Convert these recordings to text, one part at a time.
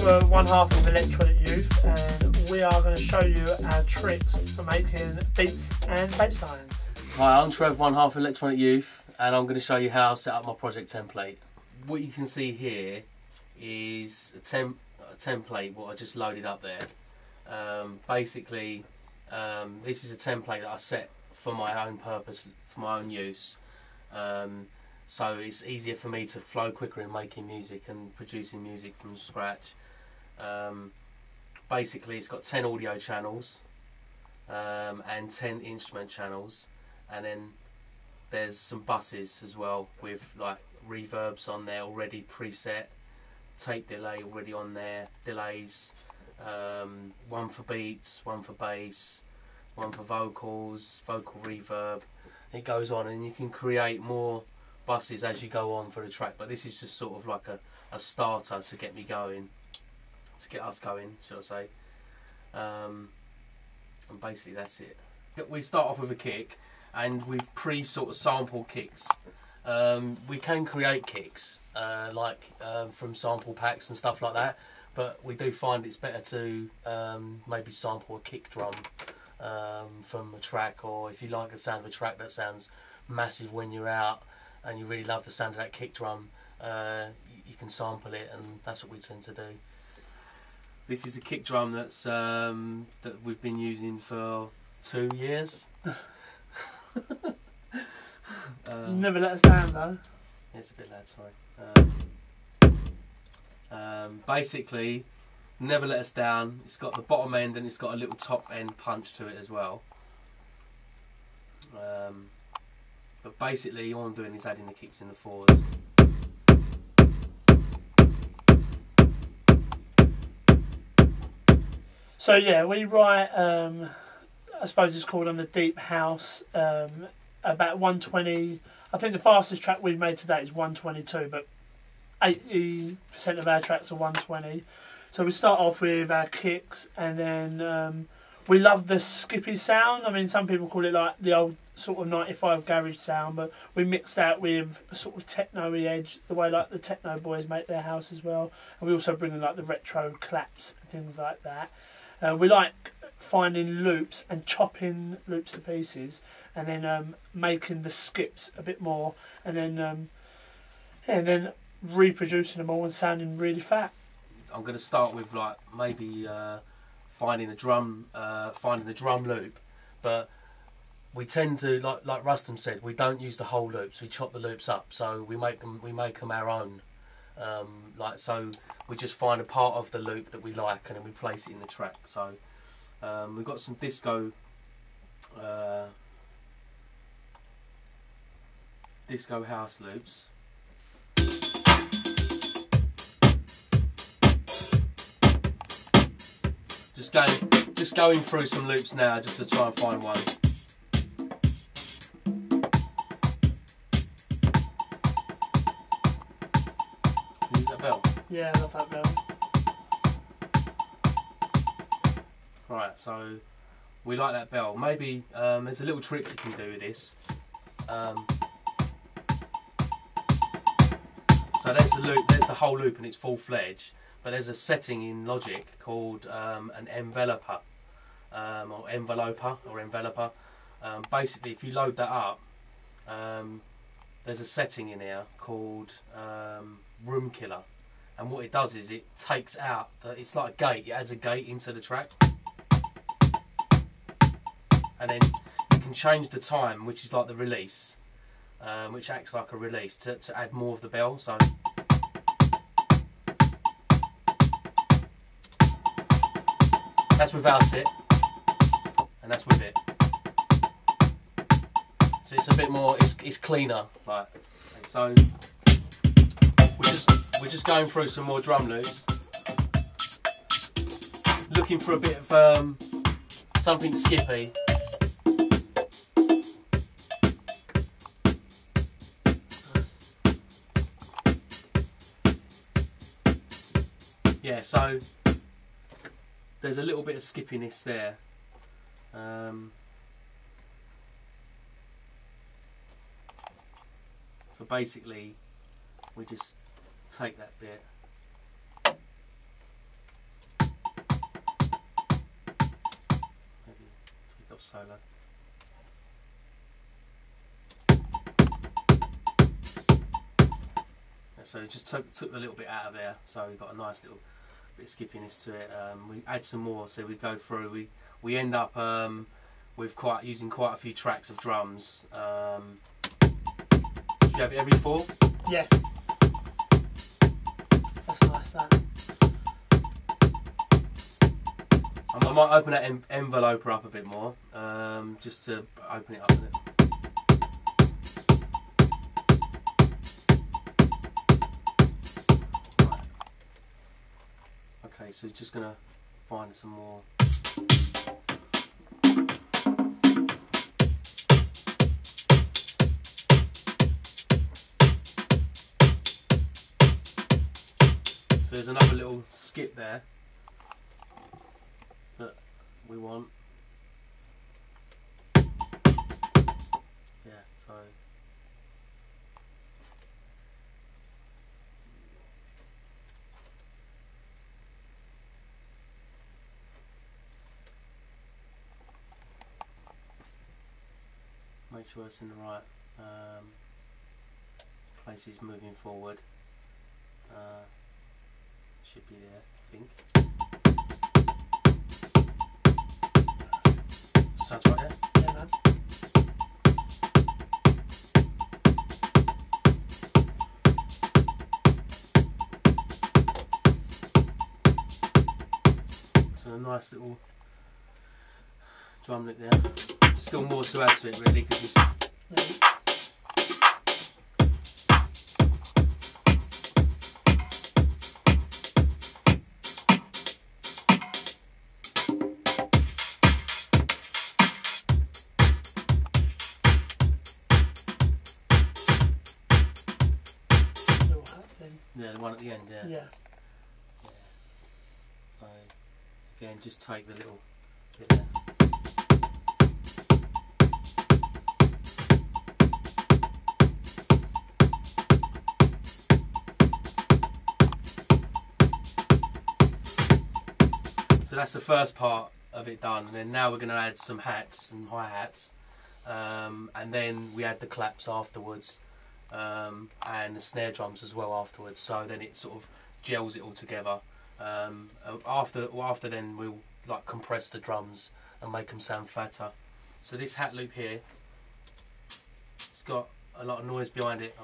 we're one half of Electronic Youth, and we are going to show you our tricks for making beats and bass lines. Hi, I'm Trev, one half of Electronic Youth, and I'm going to show you how I set up my project template. What you can see here is a template, what I just loaded up there. Basically, this is a template that I set for my own purpose, for my own use. So it's easier for me to flow quicker in making music and producing music from scratch. Basically, it's got 10 audio channels and 10 instrument channels, and then there's some buses as well with like reverbs on there already preset, tape delay already on there, delays, one for beats, one for bass, one for vocals, vocal reverb. It goes on, and you can create more buses as you go on for the track, but this is just sort of like a starter to get me going, to get us going, should I say. And basically that's it. We start off with a kick, and we've sort of sample kicks. We can create kicks from sample packs and stuff like that, but we do find it's better to maybe sample a kick drum from a track, or if you like the sound of a track that sounds massive when you're out and you really love the sound of that kick drum, you can sample it, and that's what we tend to do. This is a kick drum that's that we've been using for 2 years. Never let us down though. It's a bit loud, sorry. Basically, never let us down. It's got the bottom end and it's got a little top end punch to it as well. But basically all I'm doing is adding the kicks in the fours. So yeah, we write, I suppose it's called on the deep house, about 120. I think the fastest track we've made today is 122, but 80% of our tracks are 120. So we start off with our kicks, and then we love the skippy sound. I mean, some people call it like the old sort of 95 garage sound, but we mix that with a sort of techno-y edge, the way like the techno boys make their house as well. And we also bring in like the retro claps and things like that. We like finding loops and chopping loops to pieces, and then making the skips a bit more, and then reproducing them all and sounding really fat. I'm going to start with like maybe finding a drum loop, but we tend to, like Rustam said, we don't use the whole loops. We chop the loops up, so we make them our own. So we just find a part of the loop that we like, and then we place it in the track. So we've got some disco house loops. Just going through some loops now, just to try and find one. Use that bell. Yeah, I love that bell. Right, so we like that bell. Maybe there's a little trick you can do with this. So there's the loop, there's the whole loop, and it's full-fledged. But there's a setting in Logic called an enveloper, or enveloper. Basically, if you load that up, there's a setting in here called Room Killer, and what it does is it takes out, it's like a gate, it adds a gate into the track, and then you can change the time, which is like the release, which acts like a release, to add more of the bell. So that's without it, and that's with it. So it's a bit more, it's cleaner. Like, so we're just going through some more drum loops, looking for a bit of something skippy. Yeah, so there's a little bit of skippiness there. So basically, we just take that bit solo. So we just took the little bit out of there, so we've got a nice little bit of skippiness to it. We add some more, so we go through. We end up with using quite a few tracks of drums. Do you have it every 4? Yeah. That's nice, that. I might open that enveloper up a bit more, just to open it up a bit. Right. Okay, so just gonna find some more. So there's another little skip there that we want. Yeah, so make sure it's in the right places moving forward. Should be there, I think. Sounds right there? Yeah, man. So a nice little drum lick there. Still more to add to it really, because it's the one at the end, yeah. Yeah. So again, just take the little bit there. So that's the first part of it done, and then now we're going to add some hats and hi-hats, and then we add the claps afterwards. And the snare drums as well afterwards, so then it sort of gels it all together. After then we'll like compress the drums and make them sound fatter. So this hat loop here, it's got a lot of noise behind it.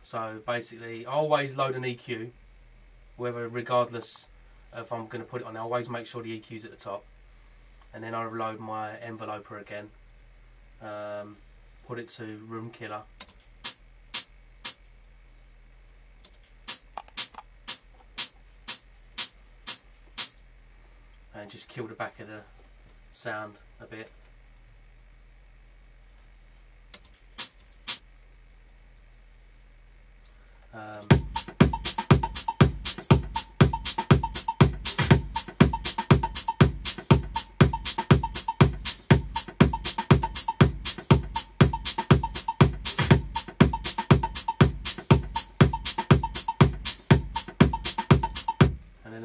So basically I always load an EQ, regardless of if I'm going to put it on. I always make sure the EQ's at the top, and then I load my enveloper again. Put it to room killer, and just kill the back of the sound a bit.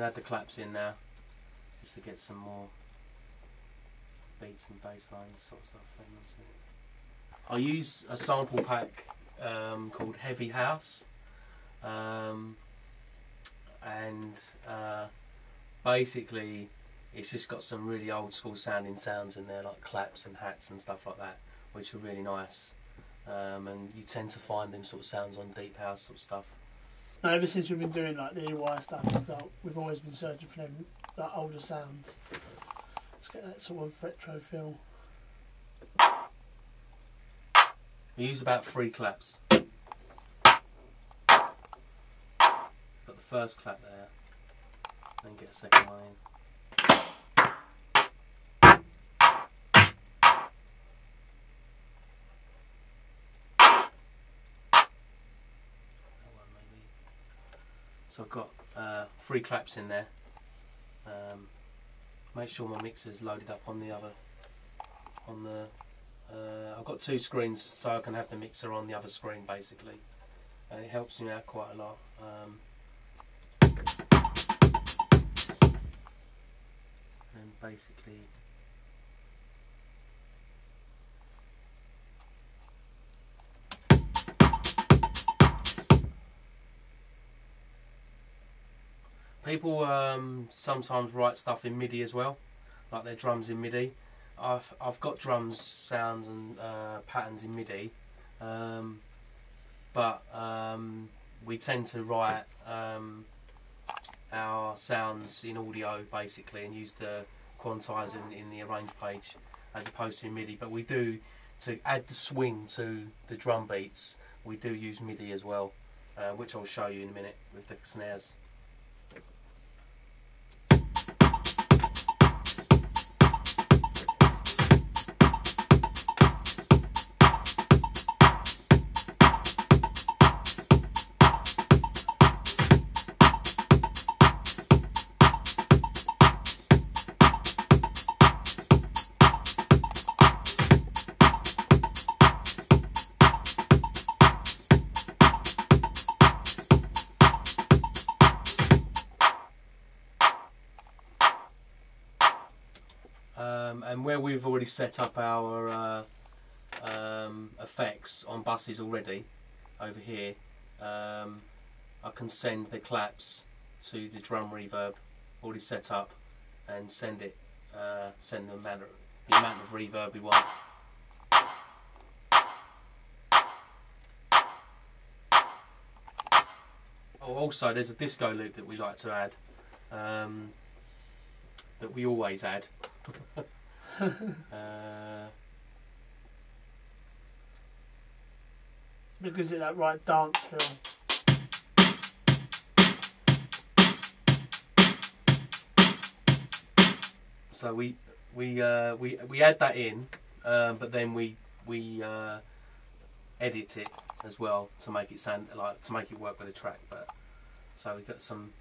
Add the claps in now, just to get some more beats and bass lines sort of stuff. I use a sample pack called Heavy House, and basically it's just got some really old school sounding sounds in there, like claps and hats and stuff like that, which are really nice, and you tend to find them sort of sounds on deep house sort of stuff. Now, ever since we've been doing like the EY stuff, we've always been searching for them like older sounds. Let's get that sort of retro feel. We use about 3 claps. Got the first clap there, then get a second one in. So I've got 3 claps in there. Make sure my mixer's loaded up on the other. I've got 2 screens, so I can have the mixer on the other screen basically, and it helps me out quite a lot. and basically people sometimes write stuff in MIDI as well, like their drums in MIDI. I've got drums sounds and patterns in MIDI, but we tend to write our sounds in audio basically and use the quantizer in the arrange page as opposed to in MIDI. But we do, to add the swing to the drum beats, we do use MIDI as well, which I'll show you in a minute with the snares. And where we've already set up our effects on buses already, over here, I can send the claps to the drum reverb already set up and send the amount of reverb we want. Oh, also there's a disco loop that we like to add, that we always add. Because it's that right dance feel. So we add that in, but then we edit it as well to make it sound like, to make it work with the track. But so we got some.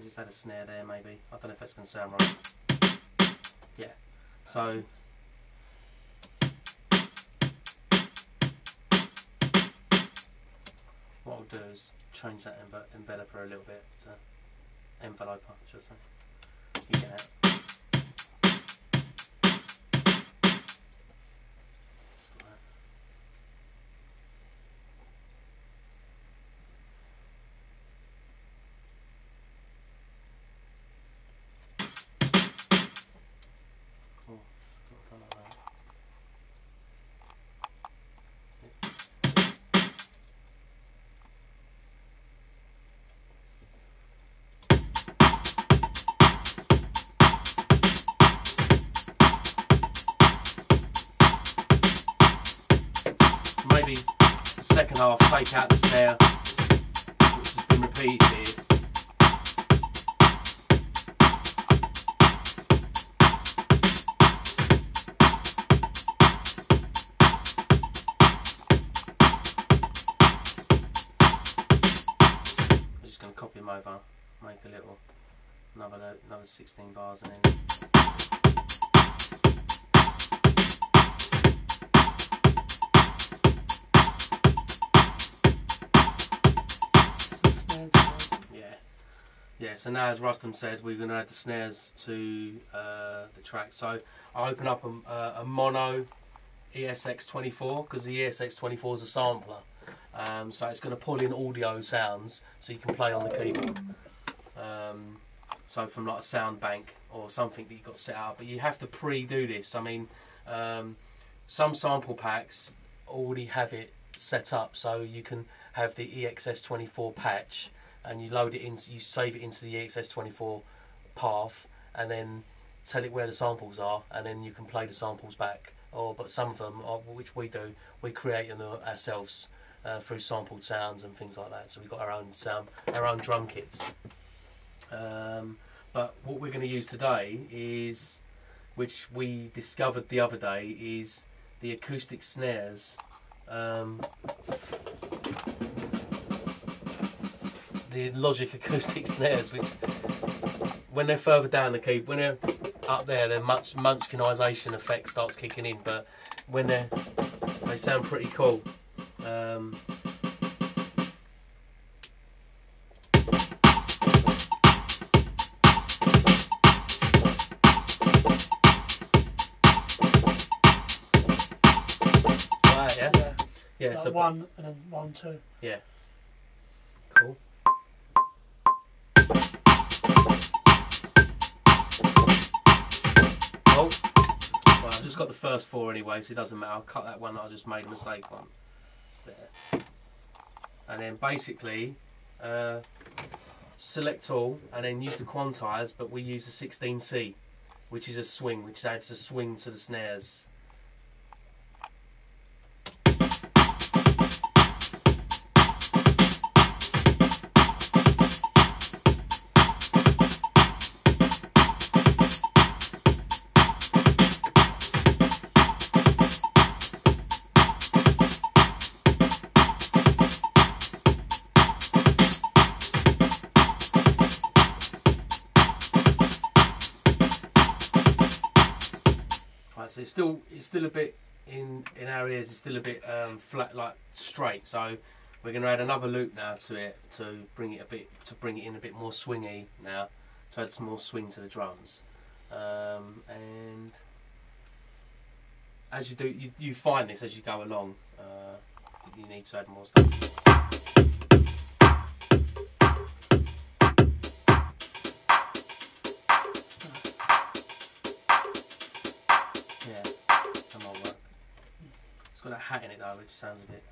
Just add a snare there maybe. I don't know if that's going to sound right. Yeah. So what I'll do is change that enveloper a little bit to enveloper, should I say. You get that. Maybe the second half, take out the snare, which has been repeated here. I'm just going to copy them over, make a little, another 16 bars and then. Yeah, so now as Rustam said, we're going to add the snares to the track. So I open up a mono ESX24 because the ESX24 is a sampler. So it's going to pull in audio sounds so you can play on the keyboard. So from like a sound bank or something that you've got set up. But you have to pre-do this. I mean, some sample packs already have it set up so you can have the EXS24 patch and you load it in, you save it into the EXS24 path and then tell it where the samples are and then you can play the samples back. But some of them, which we do, we create them ourselves through sampled sounds and things like that. So we've got our own sound, our own drum kits. But what we're going to use today is, which we discovered the other day, is the acoustic snares the Logic acoustic snares, which when they're further down the key, when they're up there, the munchkinisation effect starts kicking in. But when they sound pretty cool. Yeah, like so 1 and then 1, 2. Yeah. Cool. Oh. Well, I've just got the first 4 anyway, so it doesn't matter. I'll cut that one that I just made a mistake on. There. And then basically, select all, and then use the quantize, but we use the 16C, which is a swing, which adds a swing to the snares. So it's still a bit in our ears. It's still a bit flat, like straight. So we're going to add another loop now to it to bring it in a bit more swingy now, to add some more swing to the drums. And as you do, you find this as you go along. You need to add more stuff. Yeah, that might work. It's got that hat in it though, which sounds a bit.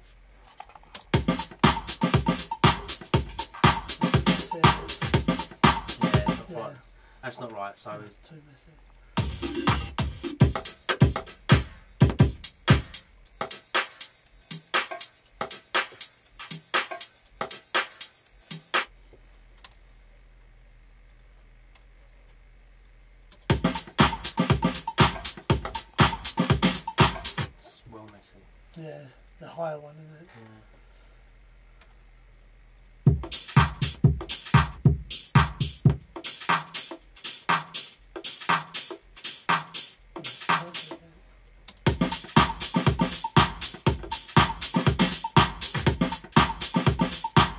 Yeah, it's not right. That's not right. So Too messy. Yeah, the higher one, isn't it? Yeah.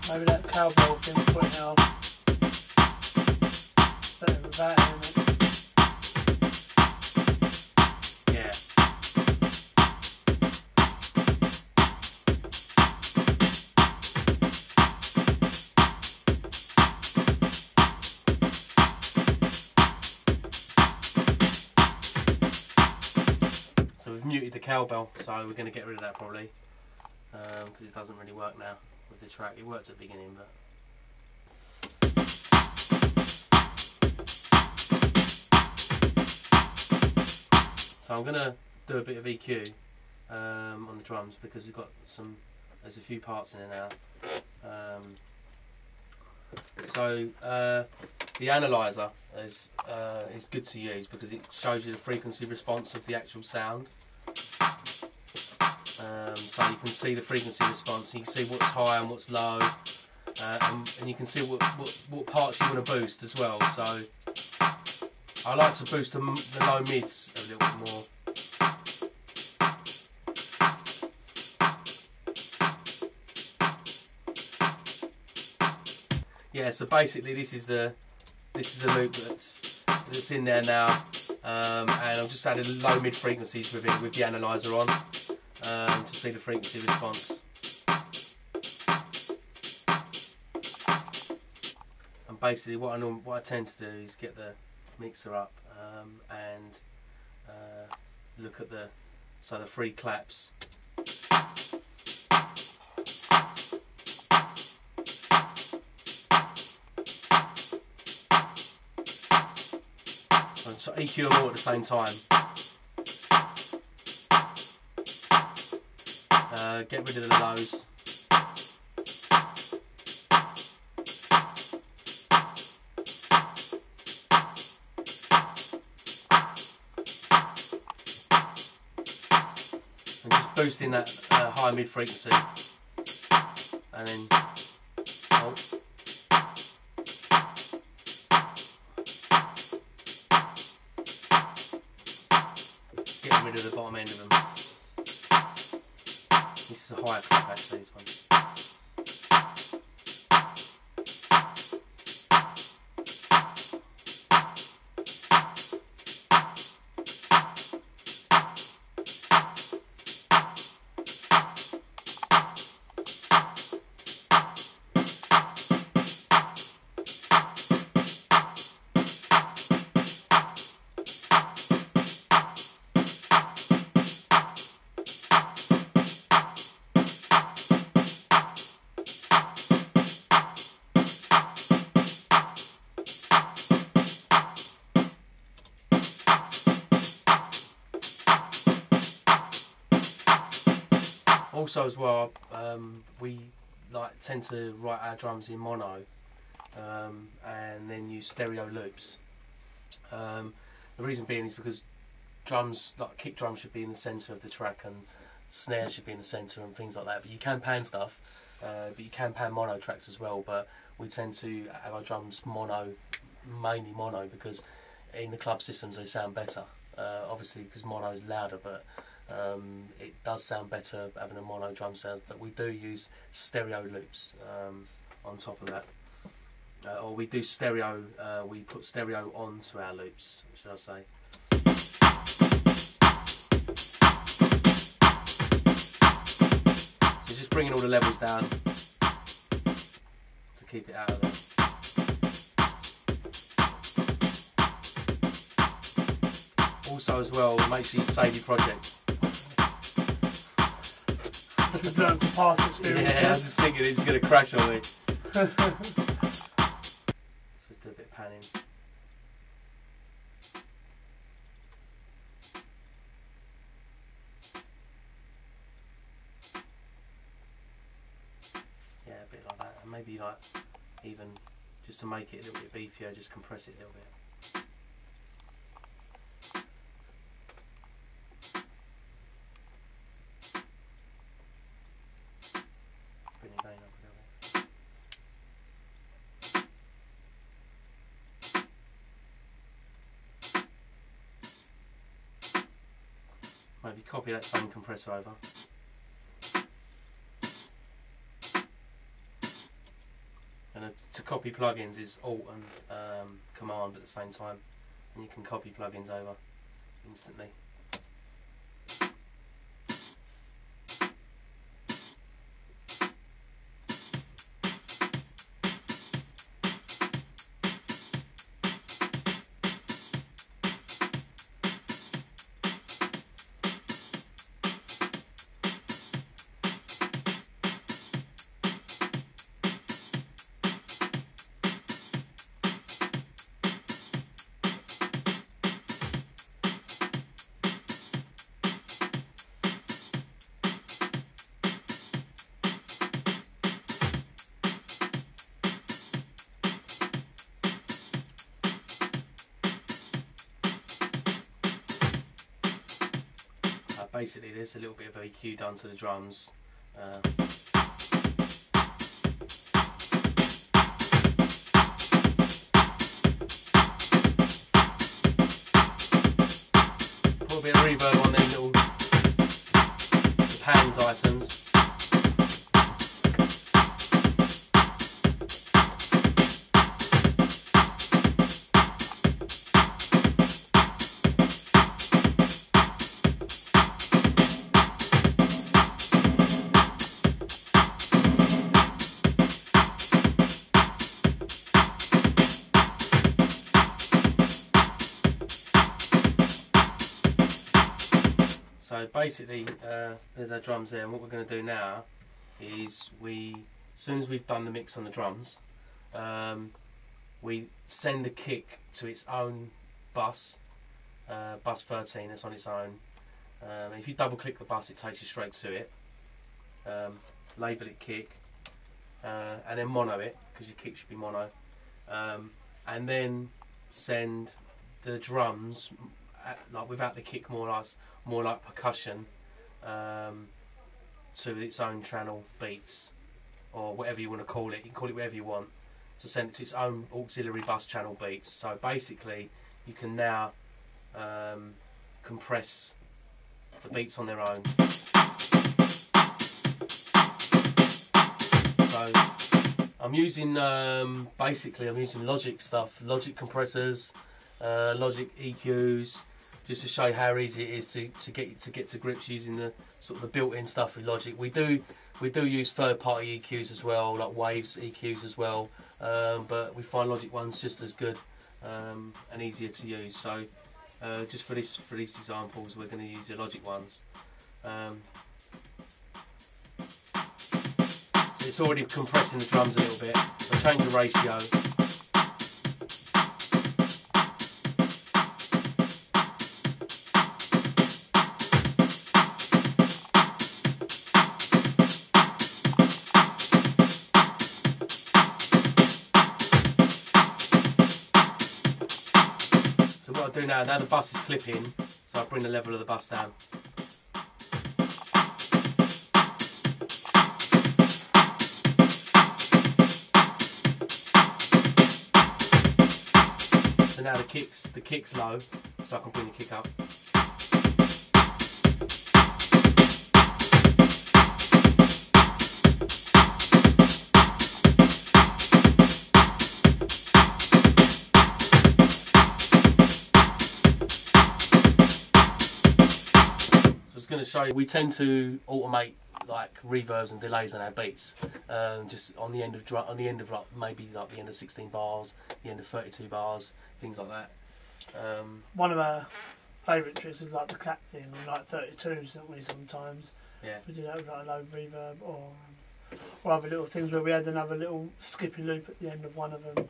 Maybe that cowbell thing putting out better with that, isn't it? So we've muted the cowbell, so we're going to get rid of that probably, because it doesn't really work now with the track. It worked at the beginning, but so I'm going to do a bit of EQ on the drums, because we've got there's a few parts in there now. So the analyzer is good to use because it shows you the frequency response of the actual sound. So you can see the frequency response, and you can see what's high and what's low, and you can see what parts you want to boost as well. So I like to boost the low mids a little bit more. Yeah, so basically this is the loop that's in there now, and I've just added low mid frequencies with it with the analyzer on to see the frequency response. And basically what I tend to do is get the mixer up and look at the free claps. So EQ them all at the same time. Get rid of the lows. And just boosting that high mid frequency. And then higher clip actually, this one. Also as well, we tend to write our drums in mono and then use stereo loops. The reason being is because drums, like kick drums, should be in the centre of the track and snares should be in the centre and things like that. But you can pan stuff, but you can pan mono tracks as well. But we tend to have our drums mono, mainly mono, because in the club systems they sound better. Obviously because mono is louder, but it does sound better having a mono drum sound. But we do use stereo loops on top of that, or we do stereo. We put stereo onto our loops, should I say? So just bringing all the levels down to keep it out of there. Also as well, make sure you save your project. Should learn from past experiences. Yeah, I was just thinking it's going to crash on me. So do a bit of panning. Yeah, a bit like that. And maybe even just to make it a little bit beefier, just compress it a little bit. Maybe copy that same compressor over. And to copy plugins is Alt and Command at the same time, and you can copy plugins over instantly. Basically there's a little bit of EQ done to the drums. Put a bit of reverb on them little pans items. So basically, there's our drums there, and what we're going to do now is as soon as we've done the mix on the drums, we send the kick to its own bus, bus 13, that's on its own. If you double click the bus, it takes you straight to it. Label it kick, and then mono it, because your kick should be mono. And then send the drums, without the kick, more like percussion, to its own channel beats, or whatever you want to call it. You can call it whatever you want. So send it to its own auxiliary bus channel beats. So basically, you can now compress the beats on their own. So I'm using basically I'm using Logic stuff, Logic compressors, Logic EQs, just to show you how easy it is to get to grips using the sort of the built-in stuff with Logic. We do use third-party EQs as well, like Waves EQs as well, but we find Logic ones just as good and easier to use. So just for these examples, we're going to use the Logic ones. So it's already compressing the drums a little bit. I'll change the ratio. So what I do now the bus is clipping, so I bring the level of the bus down. So now the kick's low, so I can bring the kick up. Going to show you, we tend to automate like reverbs and delays on our beats, just on the end of like maybe like the end of 16 bars, the end of 32 bars, things like that. One of our favourite tricks is like the clap thing on like 32s, don't we? Sometimes. Yeah. We do that with like a low reverb or other little things where we had another little skippy loop at the end of one of them.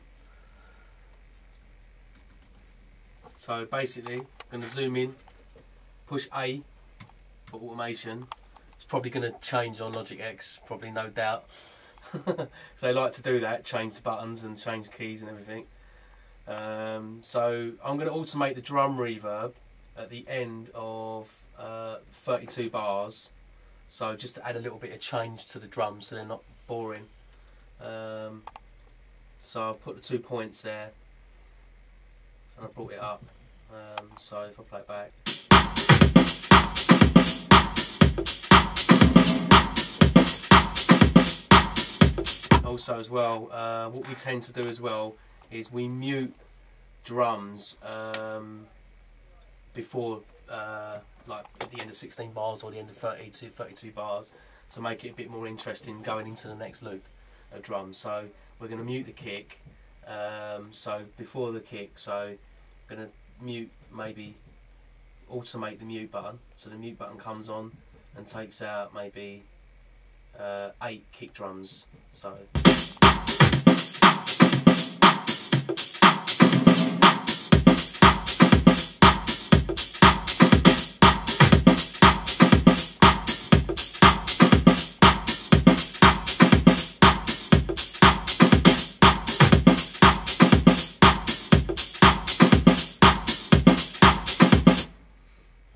So basically, I'm going to zoom in, push A. For automation. It's probably going to change on Logic X, probably, no doubt. So they like to do that, change the buttons and change keys and everything. So I'm going to automate the drum reverb at the end of 32 bars. So just to add a little bit of change to the drums so they're not boring. So I've put the 2 points there and I brought it up. So if I play it back. Also as well, what we tend to do as well is we mute drums before like at the end of 16 bars or the end of 32 bars to make it a bit more interesting going into the next loop of drums. So we're going to mute the kick, so before the kick, so we're going to mute, maybe automate the mute button, so the mute button comes on and takes out maybe 8 kick drums. So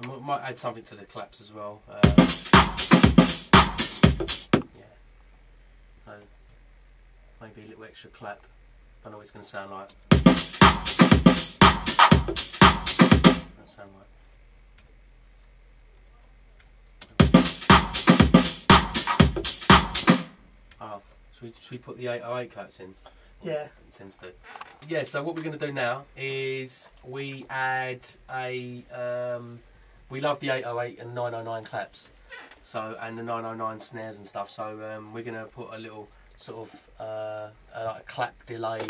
I might add something to the claps as well. So maybe a little extra clap. Don't know what it's going to sound like. Doesn't sound like. Oh, should we put the 808 claps in? Yeah. It tends to. Yeah. So what we're going to do now is we add a. We love the 808 and 909 claps. So, and the 909 snares and stuff, so we're going to put a little sort of like a clap delay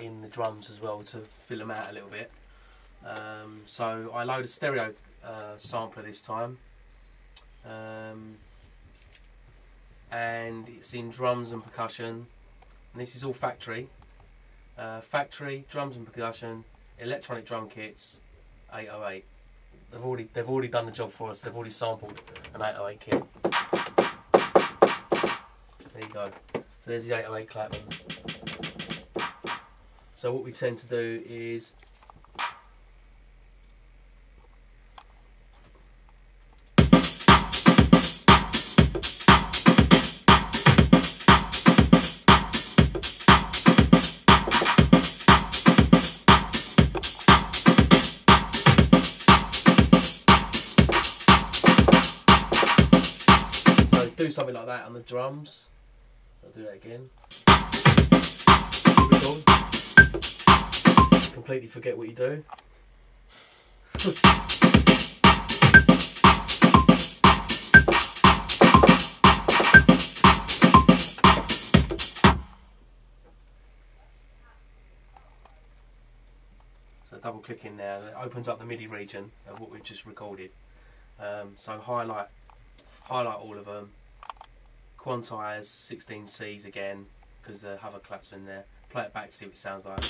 in the drums as well to fill them out a little bit. So I load a stereo sampler this time, and it's in drums and percussion, and this is all factory. Factory, drums and percussion, electronic drum kits, 808. They've already done the job for us. They've already sampled an 808 kit. There you go. So there's the 808 clap. So what we tend to do is do something like that on the drums. I'll do that again. Completely forget what you do. So double click in there, it opens up the MIDI region of what we've just recorded. So highlight all of them, quantize 16Cs again because the hover claps are in there. Play it back, see what it sounds like.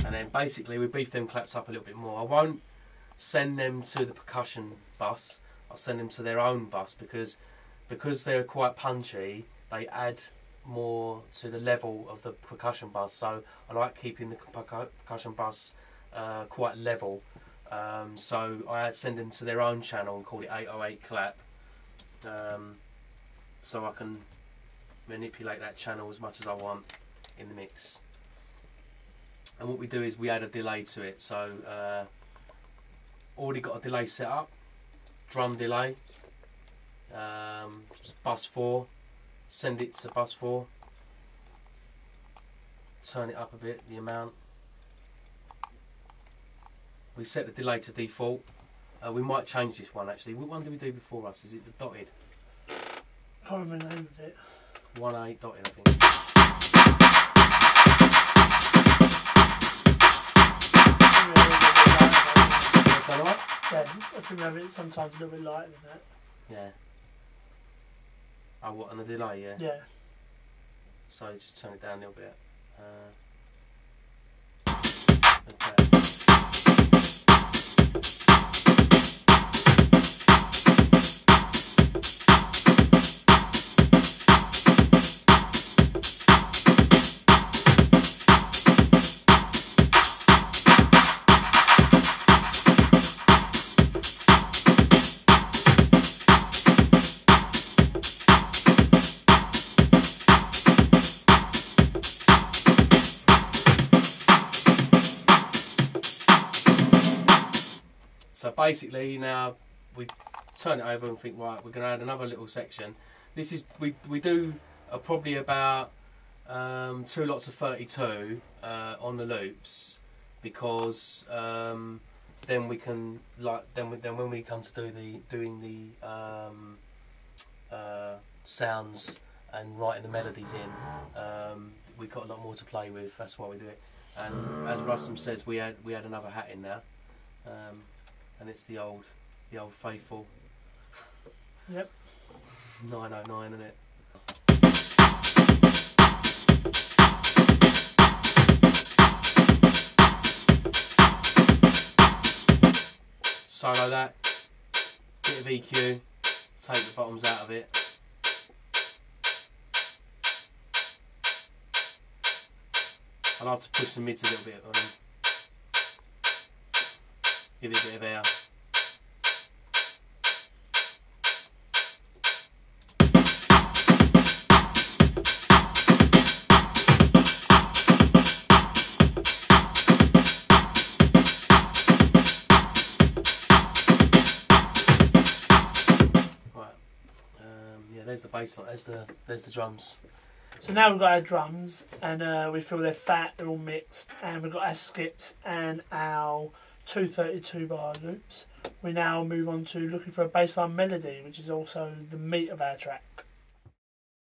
And then basically we beef them claps up a little bit more. I won't send them to the percussion bus, I'll send them to their own bus because they're quite punchy, they add more to the level of the percussion bus, so I like keeping the percussion bus quite level. So I send them to their own channel and call it 808 clap, so I can manipulate that channel as much as I want in the mix. And what we do is we add a delay to it. So already got a delay set up, drum delay, bus 4. Send it to bus 4, turn it up a bit, the amount. We set the delay to default. We might change this one actually. What one did we do before us? Is it the dotted? Can't remember the name of it. 1/8 dotted, I think. Is that right? Yeah, I think maybe it's sometimes a little bit lighter than that. Yeah. Oh, what, on the delay, yeah? Yeah. So just turn it down a little bit. Okay. So basically now we turn it over and think, right, we're going to add another little section. This is we do probably about 2 lots of 32 on the loops, because then we can then when we come to do doing the sounds and writing the melodies in, we've got a lot more to play with. That's why we do it. And as Rustam says, we add another hat in now. And it's the old faithful. Yep. 909, isn't it? Solo that, bit of EQ, take the bottoms out of it. I like to push the mids a little bit on them. Give it a bit of air. Right. Yeah, there's the bass line. There's the drums. So now we've got our drums, and we feel they're fat, they're all mixed, and we've got our skips and our 232 bar loops. We now move on to looking for a bassline melody, which is also the meat of our track.